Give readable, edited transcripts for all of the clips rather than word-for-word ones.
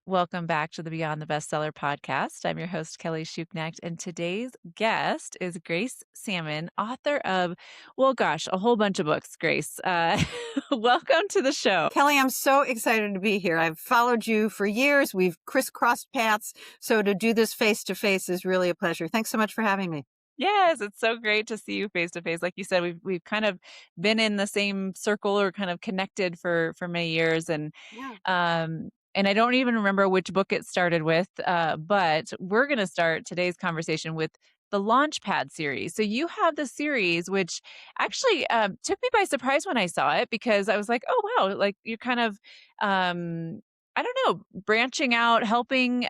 Welcome back to the Beyond the Bestseller podcast. I'm your host, Kelly Schuknecht, and today's guest is Grace Salmon, author of, well, gosh, a whole bunch of books, Grace. Welcome to the show. Kelly, I'm so excited to be here. I've followed you for years. We've crisscrossed paths. So to do this face to face is really a pleasure. Thanks so much for having me. Yes, it's so great to see you face to face. Like you said, we've kind of been in the same circle or kind of connected for many years, Yeah. and I don't even remember which book it started with, but we're going to start today's conversation with the Launchpad series. So you have the series, which actually took me by surprise when I saw it because I was like, oh wow, like you're kind of I don't know, branching out, helping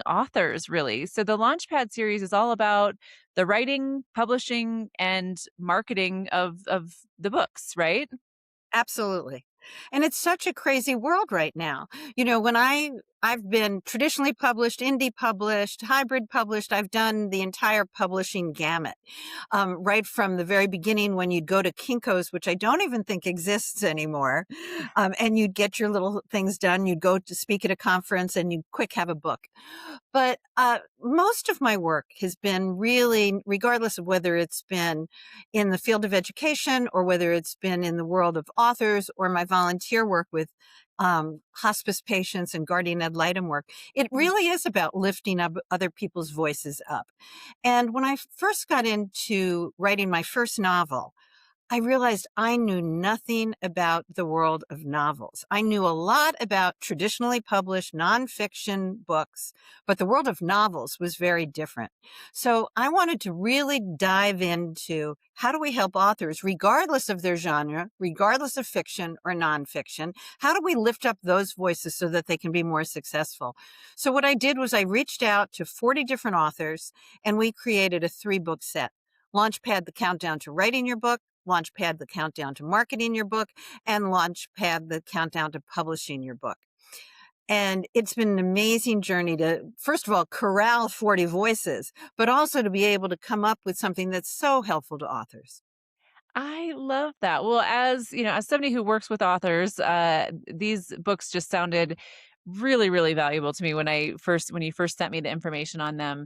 authors really. So the Launchpad series is all about the writing, publishing, and marketing of the books, right? Absolutely. And it's such a crazy world right now. When I've been traditionally published, indie published, hybrid published, I've done the entire publishing gamut. Right from the very beginning when you'd go to Kinko's, which I don't even think exists anymore, and you'd get your little things done. You'd go to speak at a conference and you'd quick have a book. But most of my work has been really, regardless of whether it's been in the field of education or whether it's been in the world of authors or my volunteer work with hospice patients and guardian ad litem work, it really is about lifting up other people's voices up. And when I first got into writing my first novel, I realized I knew nothing about the world of novels. I knew a lot about traditionally published nonfiction books, but the world of novels was very different. So I wanted to really dive into how do we help authors, regardless of their genre, regardless of fiction or nonfiction, how do we lift up those voices so that they can be more successful? So what I did was I reached out to 40 different authors and we created a 3-book set. Launchpad, the countdown to writing your book, Launchpad, the countdown to marketing your book, and Launchpad, the countdown to publishing your book. And it's been an amazing journey to, first of all, corral 40 voices, but also to be able to come up with something that's so helpful to authors. I love that. Well, as you know, as somebody who works with authors, these books just sounded really, really valuable to me when you first sent me the information on them.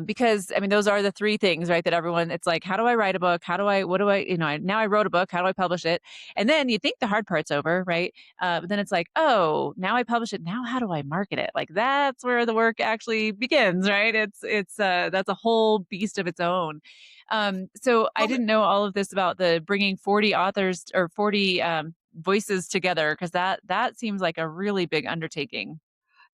Because I mean, those are the three things, right? That everyone, it's like, how do I write a book? What do I, now I wrote a book. How do I publish it? And then you think the hard part's over, right? But then it's like, oh, now I publish it. Now how do I market it? Like that's where the work actually begins, right? That's a whole beast of its own. So I Well, didn't know all of this about the bringing 40 authors or 40 voices together because that seems like a really big undertaking.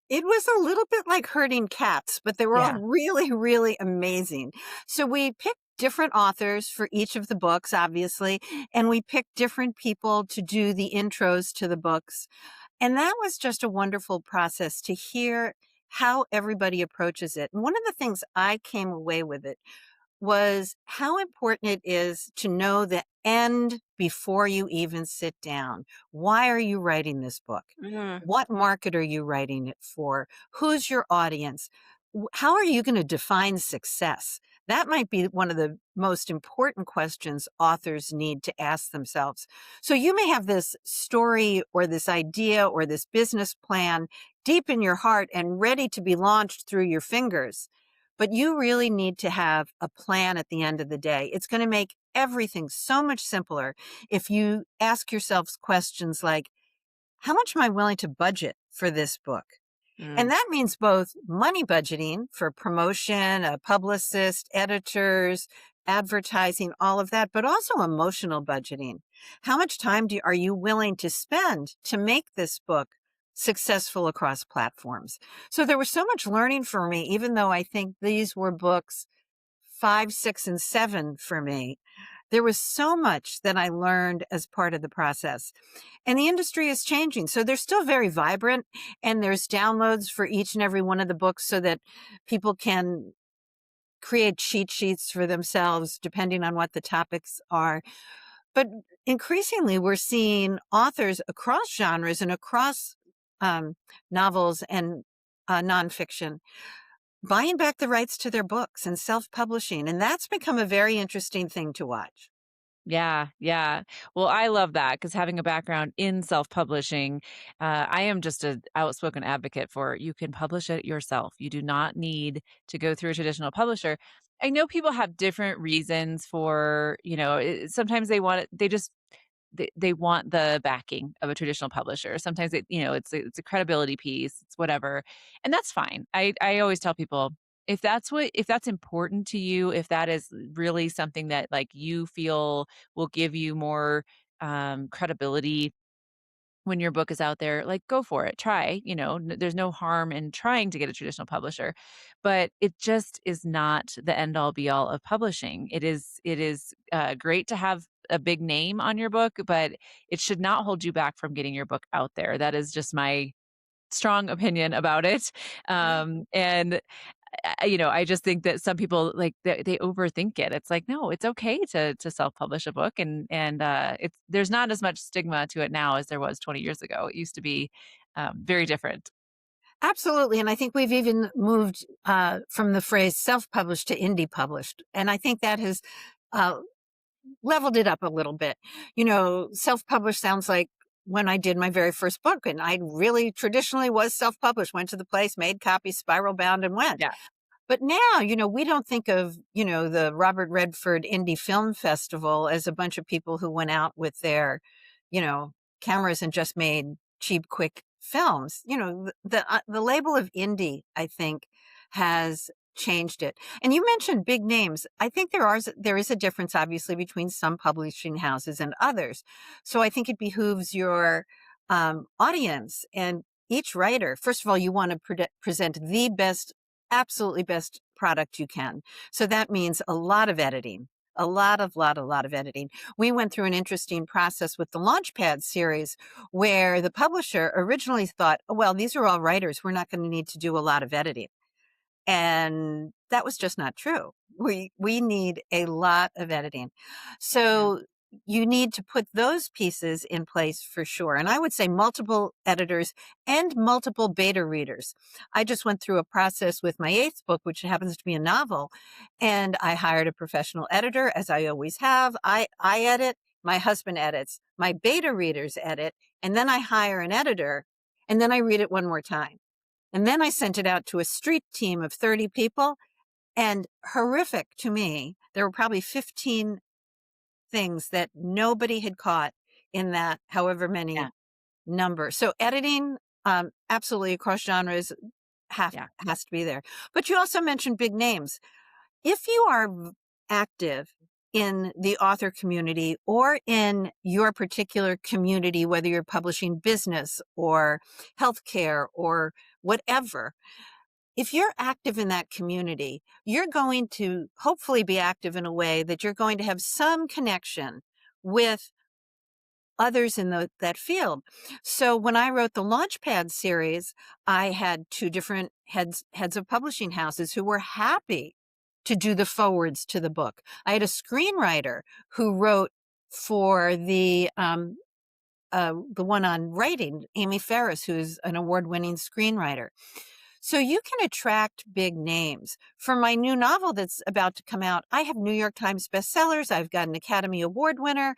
it was a little bit like herding cats, but they were all Yeah. really, really amazing. So we picked different authors for each of the books, obviously, and we picked different people to do the intros to the books. And that was just a wonderful process to hear how everybody approaches it. And one of the things I came away with it was how important it is to know the end before you even sit down. Why are you writing this book? Mhm. What market are you writing it for? Who's your audience? How are you going to define success? That might be one of the most important questions authors need to ask themselves. So you may have this story or this idea or this business plan deep in your heart and ready to be launched through your fingers. But you really need to have a plan at the end of the day. It's going to make everything so much simpler if you ask yourselves questions like, how much am I willing to budget for this book? Mm. And that means both money budgeting for promotion, a publicist, editors, advertising, all of that, but also emotional budgeting. How much time are you willing to spend to make this book successful across platforms? So there was so much learning for me, even though I think these were books 5, 6, and 7 for me. There was so much that I learned as part of the process. And the industry is changing. So they're still very vibrant and there's downloads for each and every one of the books so that people can create cheat sheets for themselves depending on what the topics are. But increasingly, we're seeing authors across genres and across novels and nonfiction buying back the rights to their books and self-publishing. And that's become a very interesting thing to watch. Yeah, yeah. Well, I love that because having a background in self-publishing, I am just an outspoken advocate for you can publish it yourself. You do not need to go through a traditional publisher. I know people have different reasons for, sometimes they just they want the backing of a traditional publisher. Sometimes it's a credibility piece, it's whatever, and that's fine. I always tell people if that's important to you, if that is really something that like you feel will give you more credibility when your book is out there, like go for it. Try, there's no harm in trying to get a traditional publisher, but it just is not the end all be all of publishing. It is great to have a big name on your book, but it should not hold you back from getting your book out there. That is just my strong opinion about it. And I just think that some people like they overthink it. It's like, no, it's okay to self-publish a book, and it's there's not as much stigma to it now as there was 20 years ago. It used to be very different. Absolutely, and I think we've even moved, from the phrase self-published to indie published, and I think that has, uh, leveled it up a little bit. Self-published sounds like when I did my very first book, and I really traditionally was self-published, went to the place, made copies, spiral bound, and went. Yeah, But now, we don't think of, the Robert Redford Indie Film Festival as a bunch of people who went out with their, you know, cameras and just made cheap, quick films. The label of indie, I think, has changed it. And you mentioned big names. I think there is a difference, obviously, between some publishing houses and others. So I think it behooves your audience and each writer. First of all, you want to present the best, absolutely best product you can. So that means a lot of editing, a lot of editing. We went through an interesting process with the Launchpad series where the publisher originally thought, oh, well, these are all writers. We're not going to need to do a lot of editing. And that was just not true. We need a lot of editing. yeah, So you need to put those pieces in place for sure. And I would say multiple editors and multiple beta readers. I just went through a process with my eighth book, which happens to be a novel, and I hired a professional editor, as I always have. I edit, my husband edits, my beta readers edit, and then I hire an editor, and then I read it one more time. And then I sent it out to a street team of 30 people, and horrific to me, there were probably 15 things that nobody had caught in that however yeah, many number. So editing, absolutely across genres yeah, has to be there. But you also mentioned big names. If you are active in the author community or in your particular community, whether you're publishing business or healthcare or whatever, if you're active in that community, you're going to hopefully be active in a way that you're going to have some connection with others in that field. So when I wrote the Launchpad series, I had two different heads of publishing houses who were happy to do the forwards to the book. I had a screenwriter who wrote for the one on writing, Amy Ferris, who's an award-winning screenwriter. So you can attract big names. For my new novel that's about to come out, I have New York Times bestsellers. I've got an Academy Award winner.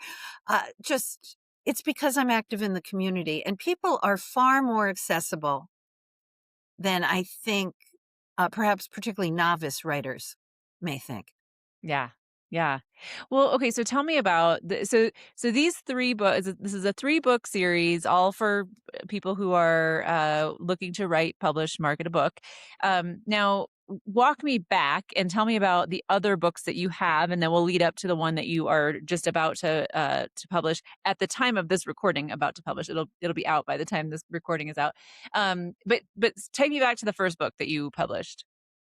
Just it's because I'm active in the community, and people are far more accessible than I think, perhaps particularly novice writers may think. yeah, yeah. Well, okay, so tell me about so these 3 books. This is a 3-book series, all for people who are, looking to write, publish, market a book. Now walk me back and tell me about the other books that you have, and then we'll lead up to the one that you are just about to publish at the time of this recording, about to publish. It'll be out by the time this recording is out. But take me back to the first book that you published.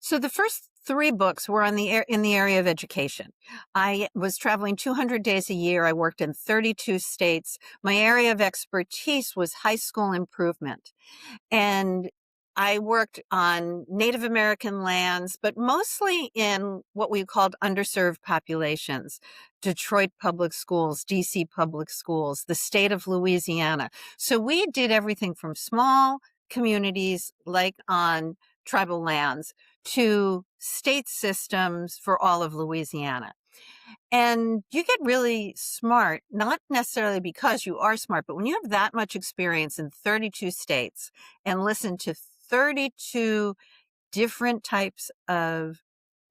So the first three books were in the area of education. I was traveling 200 days a year. I worked in 32 states. My area of expertise was high school improvement. And I worked on Native American lands, but mostly in what we called underserved populations. Detroit Public Schools, DC Public Schools, the state of Louisiana. So we did everything from small communities like on tribal lands to state systems for all of Louisiana. And you get really smart, not necessarily because you are smart, but when you have that much experience in 32 states and listen to 32 different types of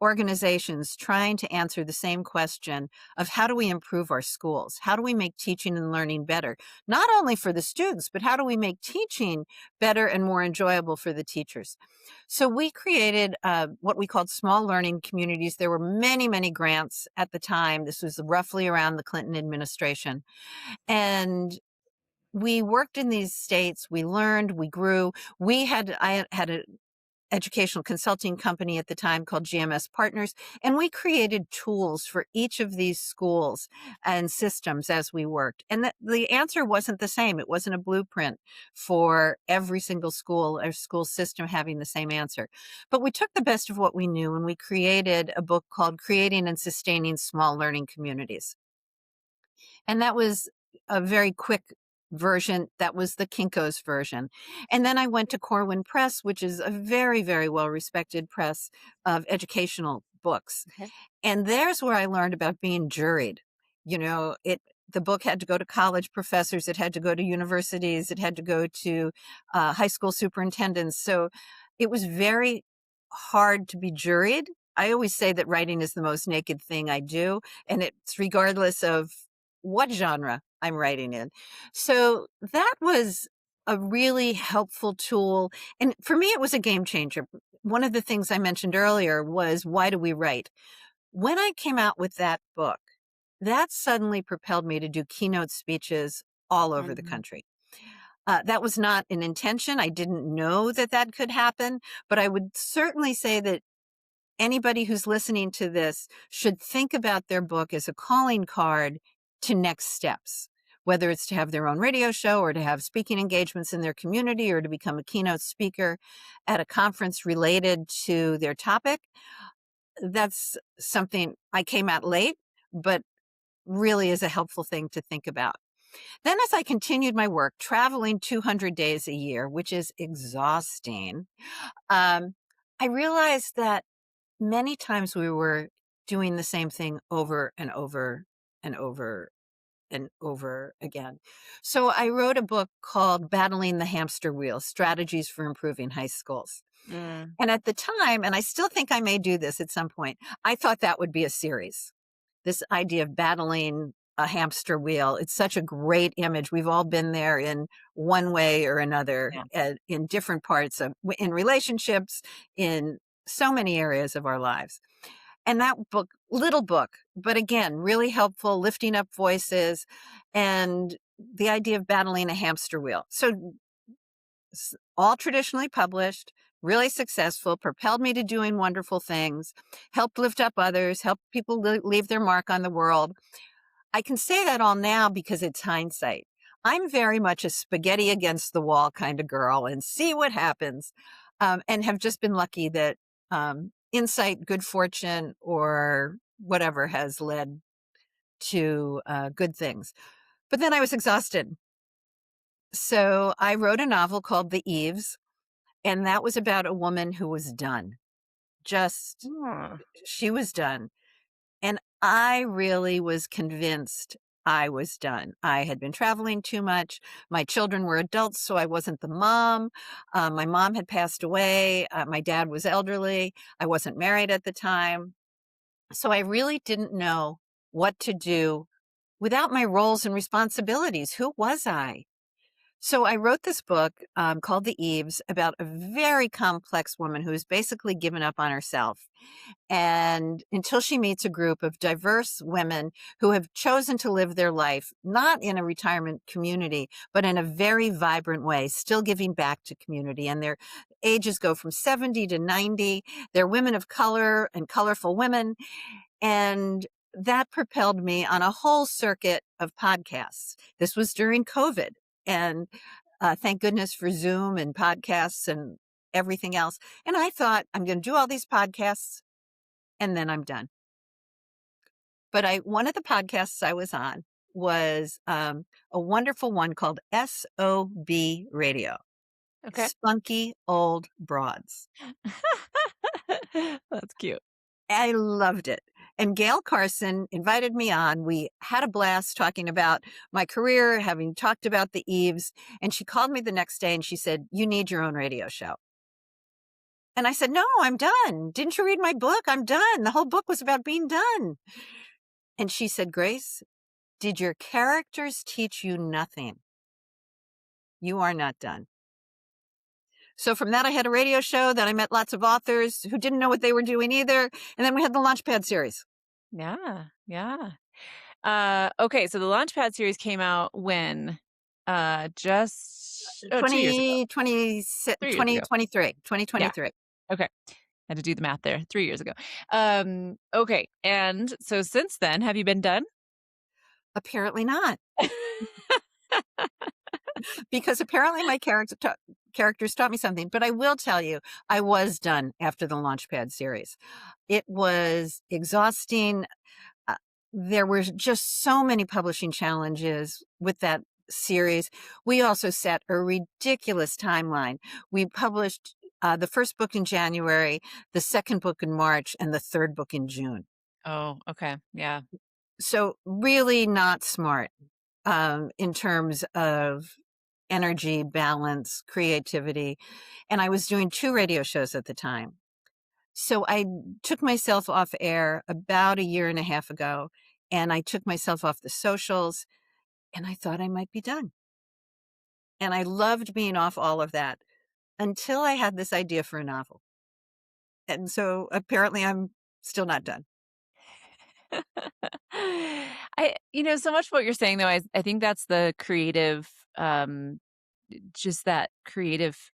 organizations trying to answer the same question of how do we improve our schools? How do we make teaching and learning better? Not only for the students, but how do we make teaching better and more enjoyable for the teachers? So we created what we called small learning communities. There were many, many grants at the time. This was roughly around the Clinton administration. And we worked in these states, we learned, we grew. I had a educational consulting company at the time called GMS Partners, and we created tools for each of these schools and systems as we worked. And the answer wasn't the same. It wasn't a blueprint for every single school or school system having the same answer. But we took the best of what we knew and we created a book called Creating and Sustaining Small Learning Communities. And that was a very quick version. That was the Kinko's version. And then I went to Corwin Press, which is a very, very well respected press of educational books. Okay. And there's where I learned about being juried. The book had to go to college professors, it had to go to universities, it had to go to high school superintendents. So it was very hard to be juried. I always say that writing is the most naked thing I do, and it's regardless of what genre I'm writing in. So that was a really helpful tool. And for me, it was a game changer. One of the things I mentioned earlier was, why do we write? When I came out with that book, that suddenly propelled me to do keynote speeches all over the Mhm. country. That was not an intention. I didn't know that that could happen, but I would certainly say that anybody who's listening to this should think about their book as a calling card to next steps, whether it's to have their own radio show or to have speaking engagements in their community or to become a keynote speaker at a conference related to their topic. That's something I came at late, but really is a helpful thing to think about. Then, as I continued my work, traveling 200 days a year, which is exhausting, um, I realized that many times we were doing the same thing over and over and over and over again. So I wrote a book called Battling the Hamster Wheel: Strategies for Improving High Schools. Mm. And at the time, and I still think I may do this at some point, I thought that would be a series. This idea of battling a hamster wheel. It's such a great image. We've all been there in one way or another, Yeah. in different parts of, in relationships, in so many areas of our lives. And that book, little book, but again, really helpful, lifting up voices and the idea of battling a hamster wheel. So all traditionally published, really successful, propelled me to doing wonderful things, helped lift up others, helped people leave their mark on the world. I can say that all now because it's hindsight. I'm very much a spaghetti against the wall kind of girl and see what happens, and have just been lucky that insight, good fortune, or whatever has led to good things. But then I was exhausted. So I wrote a novel called The Eves, and that was about a woman who was done. Just, Oh, she was done. And I really was convinced I was done. I had been traveling too much. My children were adults, so I wasn't the mom. My mom had passed away. My dad was elderly. I wasn't married at the time. So I really didn't know what to do without my roles and responsibilities. Who was I? So I wrote this book called The Eves about a very complex woman who's basically given up on herself. And until she meets a group of diverse women who have chosen to live their life, not in a retirement community, but in a very vibrant way, still giving back to community. And their ages go from 70 to 90. They're women of color and colorful women. And that propelled me on a whole circuit of podcasts. This was during COVID. And thank goodness for Zoom and podcasts and everything else. And I thought, I'm going to do all these podcasts and then I'm done. But one of the podcasts I was on was a wonderful one called SOB Radio, okay. Spunky Old Broads. That's cute. I loved it. And Gail Carson invited me on. We had a blast talking about my career, having talked about the Eves. And she called me the next day and she said, "You need your own radio show." And I said, "No, I'm done. Didn't you read my book? I'm done. The whole book was about being done." And she said, "Grace, did your characters teach you nothing? You are not done." So from that, I had a radio show. Then I met lots of authors who didn't know what they were doing either. And then we had the Launchpad series. Yeah, yeah. Okay, so the Launchpad series came out when? Just 2 years ago. 3 years ago. 2023, Yeah, 2023. okay. Had to do the math there, 3 years ago. Okay, and so since then, have you been done? Apparently not, because apparently my characters taught me something. But I will tell you, I was done after the Launchpad series. It was exhausting. Uh, there were just so many publishing challenges with that series. We also set a ridiculous timeline. We published the first book in January, the second book in March, and the third book in June. Oh, okay, yeah. So really not smart in terms of energy, balance, creativity. And I was doing 2 radio shows at the time. So I took myself off air about a year and a half ago, and I took myself off the socials, and I thought I might be done. And I loved being off all of that until I had this idea for a novel. And so apparently I'm still not done. So much of what you're saying though, I think that's the creative, just that creative,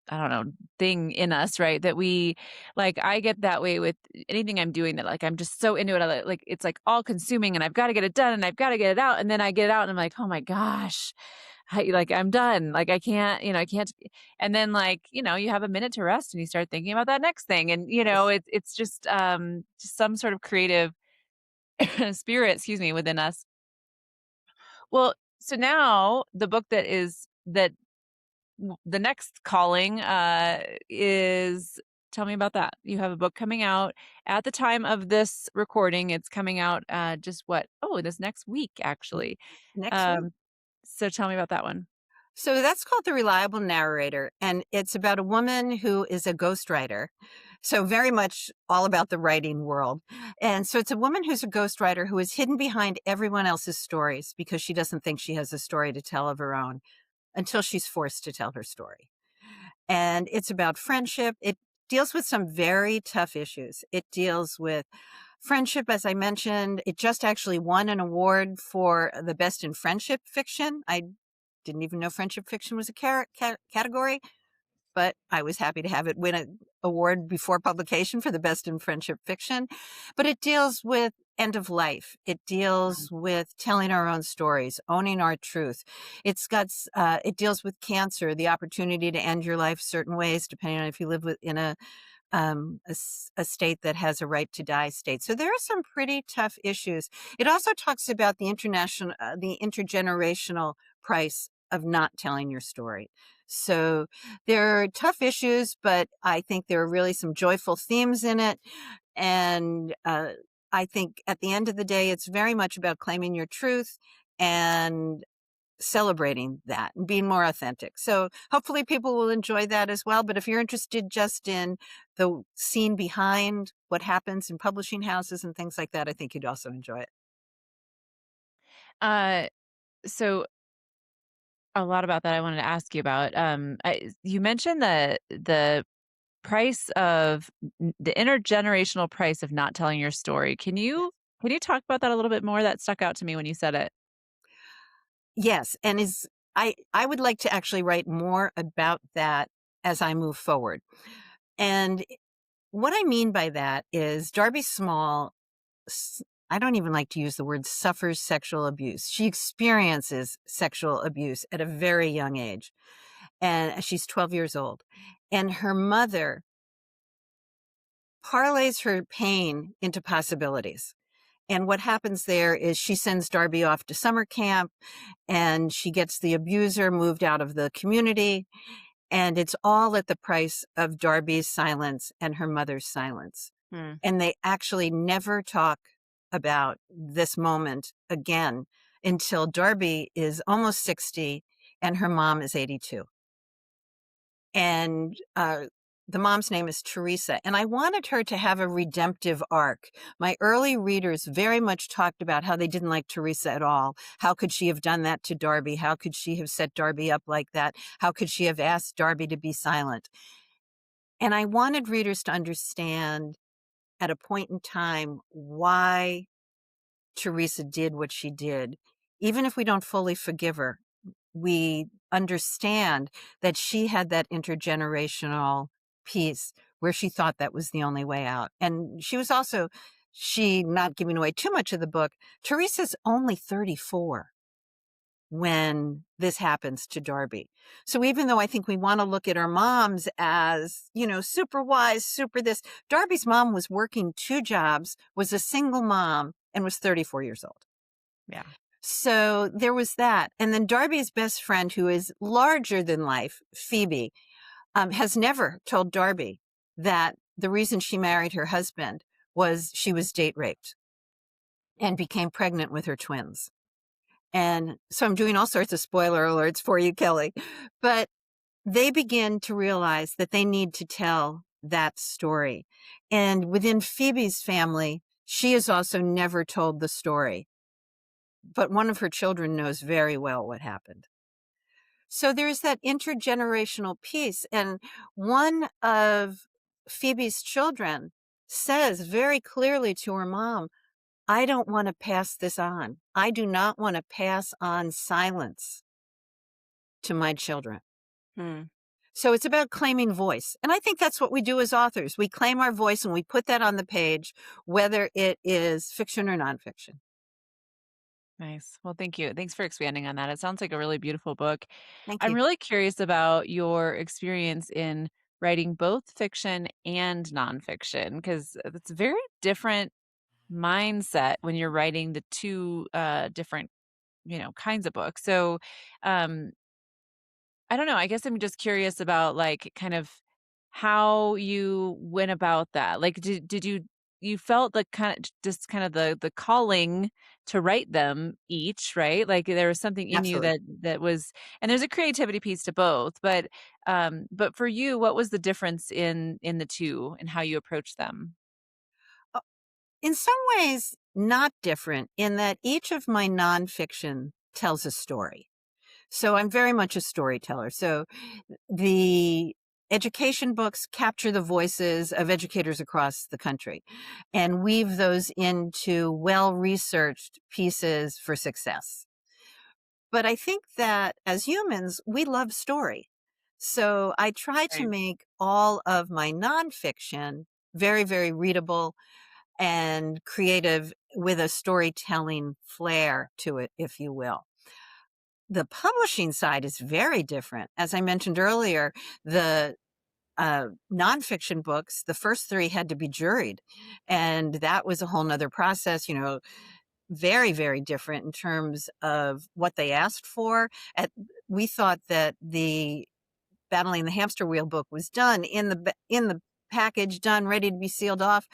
I don't know, thing in us, right? That we like, I get that way with anything I'm doing that like I'm just so into it. Like it's like all consuming and I've got to get it done and I've got to get it out. And then I get it out and I'm like, oh my gosh, I'm done. Like I can't, I can't. And then like, you have a minute to rest and you start thinking about that next thing. And it's just some sort of creative spirit, excuse me, within us. Well, so now the book the next calling is, tell me about that. You have a book coming out at the time of this recording. It's coming out just what? Oh, this next week actually. Next week. Um so tell me about that one. So that's called The Reliable Narrator, and it's about a woman who is a ghostwriter. So very much all about the writing world. And so it's a woman who's a ghostwriter who is hidden behind everyone else's stories because she doesn't think she has a story to tell of her own until she's forced to tell her story. And it's about friendship. It deals with some very tough issues. It deals with friendship, as I mentioned. It just actually won an award for the best in friendship fiction. I didn't even know friendship fiction was a category, but I was happy to have it win an award before publication for the best in friendship fiction. But it deals with end of life. It deals with telling our own stories, owning our truth. It deals with cancer, the opportunity to end your life certain ways, depending on if you live in a state that has a right to die state. So there are some pretty tough issues. It also talks about the intergenerational price of not telling your story. So there are tough issues, but I think there are really some joyful themes in it. And I think at the end of the day, it's very much about claiming your truth and celebrating that and being more authentic. So hopefully people will enjoy that as well. But if you're interested just in the scene behind what happens in publishing houses and things like that, I think you'd also enjoy it. Uh so a lot about that I wanted to ask you about. You mentioned the price of the intergenerational price of not telling your story. Can you talk about that a little bit more? That stuck out to me when you said it. Yes, and I would like to actually write more about that as I move forward. And what I mean by that is Darby Small, I don't even like to use the word suffers sexual abuse. She experiences sexual abuse at a very young age, and she's 12 years old. And her mother parlays her pain into possibilities. And what happens there is she sends Darby off to summer camp and she gets the abuser moved out of the community. And it's all at the price of Darby's silence and her mother's silence. Hmm. And they actually never talk about this moment again until Darby is almost 60 and her mom is 82. And the mom's name is Teresa. And I wanted her to have a redemptive arc. My early readers very much talked about how they didn't like Teresa at all. How could she have done that to Darby? How could she have set Darby up like that? How could she have asked Darby to be silent? And I wanted readers to understand at a point in time why Teresa did what she did. Even if we don't fully forgive her, we understand that she had that intergenerational piece where she thought that was the only way out. And she was also, she, not giving away too much of the book, Teresa's only 34 when this happens to Darby. So even though I think we want to look at our moms as, super wise, super this, Darby's mom was working 2 jobs, was a single mom, and was 34 years old. Yeah. So there was that. And then Darby's best friend, who is larger than life, Phoebe, has never told Darby that the reason she married her husband was she was date raped and became pregnant with her twins. And so I'm doing all sorts of spoiler alerts for you, Kelly. But they begin to realize that they need to tell that story. And within Phoebe's family, she has also never told the story. But one of her children knows very well what happened. So there's that intergenerational piece. And one of Phoebe's children says very clearly to her mom, I don't want to pass this on. I do not want to pass on silence to my children. Hmm. So it's about claiming voice. And I think that's what we do as authors. We claim our voice and we put that on the page, whether it is fiction or nonfiction. Nice. Well, thank you. Thanks for expanding on that. It sounds like a really beautiful book. Thank I'm you. really curious about your experience in writing both fiction and nonfiction because it's a very different mindset when you're writing the two different, kinds of books. So, um, I don't know. I guess I'm just curious about like kind of how you went about that. Like did you felt the kind of just kind of the calling to write them each, right? Like there was something in you Absolutely. that was and there's a creativity piece to both, but for you, what was the difference in the two and how you approach them? Uh, In some ways, not different in that each of my nonfiction tells a story. So I'm very much a storyteller. So the education books capture the voices of educators across the country and weave those into well-researched pieces for success. But I think that as humans, we love story. So I try to Right. make all of my nonfiction very, very readable and creative with a storytelling flair to it, if you will. The publishing side is very different. As I mentioned earlier, the nonfiction books, the first 3 had to be juried. And that was a whole nother process, very, very different in terms of what they asked for. We thought that the Battling the Hamster Wheel book was done in the package, done, ready to be sealed off.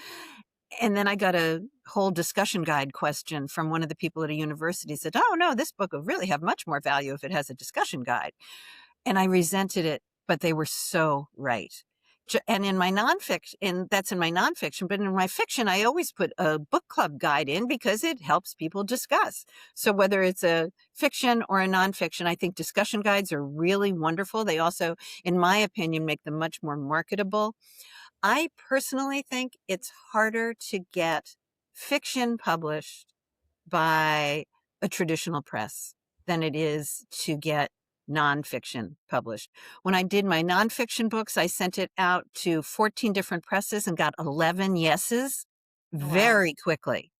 And then I got a whole discussion guide question from one of the people at a university said, "Oh no, this book will really have much more value if it has a discussion guide." And I resented it, but they were so right. And in my nonfiction, and that's in my nonfiction, but in my fiction, I always put a book club guide in because it helps people discuss. So whether it's a fiction or a nonfiction, I think discussion guides are really wonderful. They also, in my opinion, make them much more marketable. I personally think it's harder to get fiction published by a traditional press than it is to get nonfiction published. When I did my nonfiction books, I sent it out to 14 different presses and got 11 yeses Oh, wow. very quickly.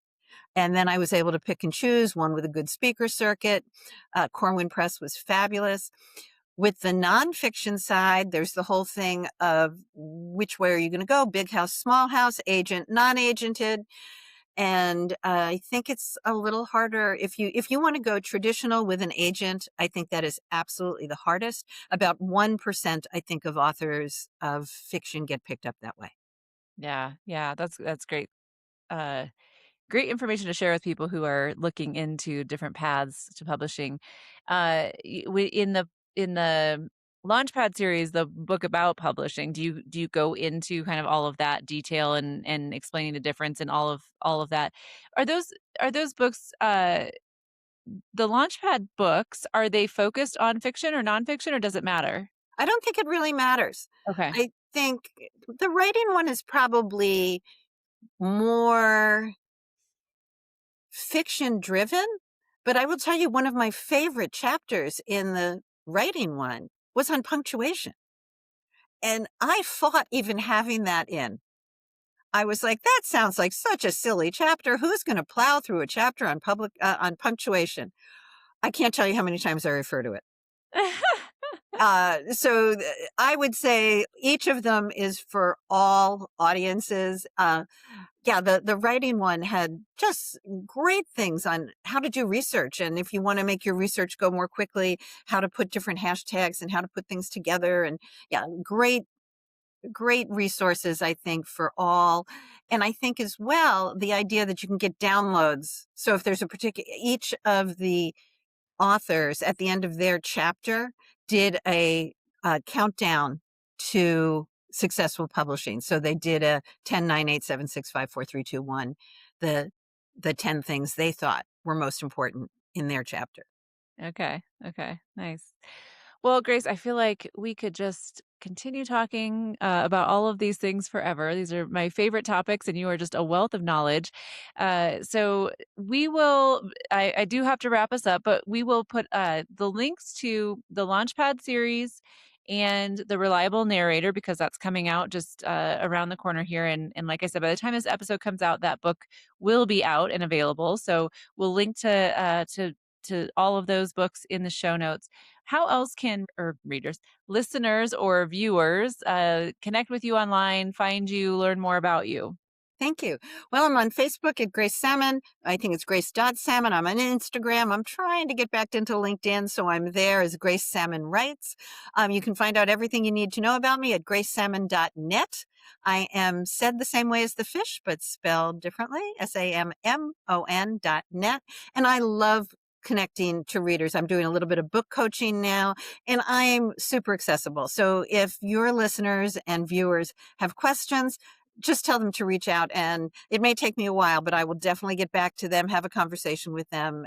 And then I was able to pick and choose one with a good speaker circuit. Corwin Press was fabulous. With the nonfiction side, there's the whole thing of which way are you going to go? Big house, small house, agent, non-agented. And I think it's a little harder if you want to go traditional with an agent. I think that is absolutely the hardest. About 1%, I think, of authors of fiction get picked up that way. Yeah, yeah, that's great. Great information to share with people who are looking into different paths to publishing. In the Launchpad series, the book about publishing, do you go into kind of all of that detail and explaining the difference in all of that? Are those books, the Launchpad books, are they focused on fiction or nonfiction, or does it matter? I don't think it really matters. Okay. I think the writing one is probably more fiction driven, but I will tell you one of my favorite chapters in the writing one was on punctuation. And I fought even having that in. I was like, that sounds like such a silly chapter. Who's going to plow through a chapter on on punctuation? I can't tell you how many times I refer to it. I would say each of them is for all audiences. Yeah, the writing one had just great things on how to do research, and if you want to make your research go more quickly, how to put different hashtags and how to put things together, and yeah, great resources I think for all. And I think as well the idea that you can get downloads. So if there's a particular each of the authors at the end of their chapter did a countdown to successful publishing. So they did a 10, 9, 8, 7, 6, 5, 4, 3, 2, 1. The 10 things they thought were most important in their chapter. Okay, okay, nice. Well, Grace, I feel like we could just continue talking about all of these things forever. These are my favorite topics, and you are just a wealth of knowledge. So we will, I do have to wrap us up, but we will put the links to the Launchpad series and the Reliable Narrator, because that's coming out just around the corner here. And like I said, by the time this episode comes out, that book will be out and available. So we'll link to all of those books in the show notes. How else can or readers, listeners, or viewers connect with you online, find you, learn more about you? Thank you. Well, I'm on Facebook at Grace Salmon. I think it's Grace.Salmon. I'm on Instagram. I'm trying to get back into LinkedIn, so I'm there as Grace Salmon Writes. You can find out everything you need to know about me at gracesalmon.net. I am said the same way as the fish, but spelled differently, SAMMON.net. And I love connecting to readers. I'm doing a little bit of book coaching now, and I'm super accessible. So if your listeners and viewers have questions, just tell them to reach out, and it may take me a while, but I will definitely get back to them, have a conversation with them.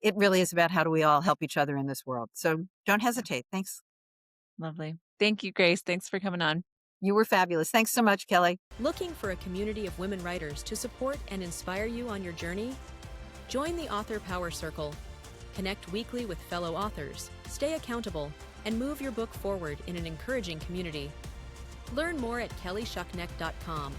It really is about how do we all help each other in this world. So don't hesitate. Thanks. Lovely. Thank you, Grace. Thanks for coming on. You were fabulous. Thanks so much, Kelly. Looking for a community of women writers to support and inspire you on your journey? Join the Author Power Circle. Connect weekly with fellow authors, stay accountable, and move your book forward in an encouraging community. Learn more at kellyshuckneck.com.